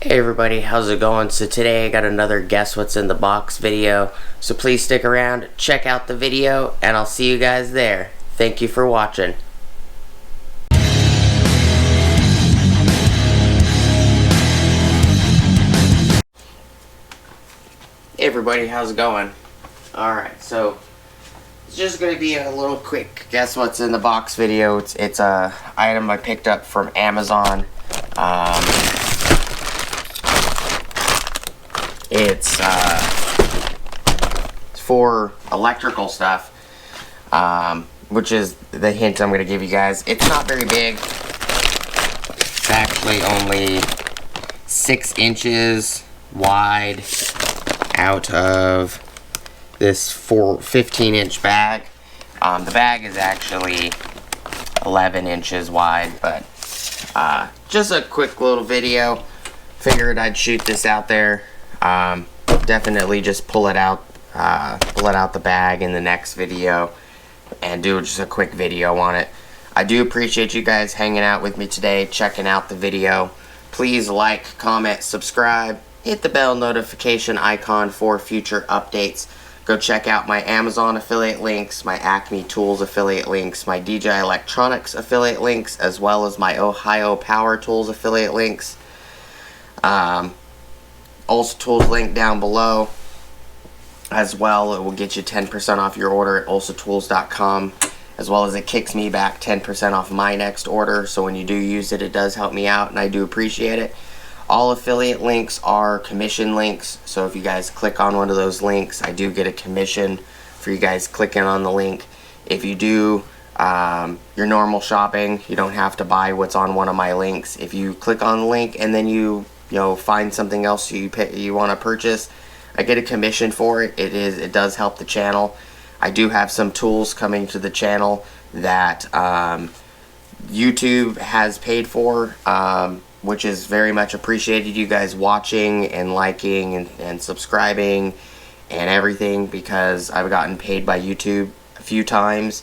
Hey everybody, how's it going? So today I got another Guess What's in the Box video. So please stick around, check out the video, and I'll see you guys there. Thank you for watching. Hey everybody, how's it going? Alright, so it's just going to be a little quick Guess What's in the Box video. It's a item I picked up from Amazon. It's for electrical stuff, which is the hint I'm going to give you guys. It's not very big. It's actually only 6 inches wide out of this 15-inch bag. The bag is actually 11 inches wide, but just a quick little video. Figured I'd shoot this out there. Definitely just pull it out the bag in the next video and do just a quick video on it. I do appreciate you guys hanging out with me today, checking out the video. Please like, comment, subscribe, hit the bell notification icon for future updates. Go check out my Amazon affiliate links, my Acme Tools affiliate links, my DJI Electronics affiliate links, as well as my Ohio Power Tools affiliate links. Also Tools link down below as well. It will get you 10% off your order at alsotools.com, as well as it kicks me back 10% off my next order. So when you do use it, it does help me out and I do appreciate it. All affiliate links are commission links, so if you guys click on one of those links, I do get a commission for you guys clicking on the link. If you do your normal shopping, you don't have to buy what's on one of my links. If you click on the link and then you find something else you want to purchase, I get a commission for it. It does help the channel. I do have some tools coming to the channel that YouTube has paid for, which is very much appreciated. You guys watching and liking and subscribing and everything, because I've gotten paid by YouTube a few times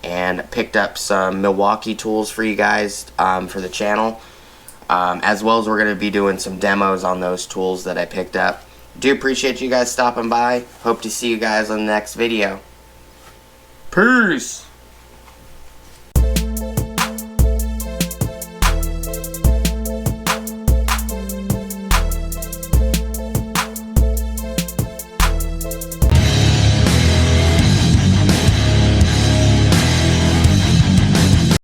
and picked up some Milwaukee tools for you guys for the channel. As well as we're going to be doing some demos on those tools that I picked up. Do appreciate you guys stopping by. Hope to see you guys on the next video. Peace!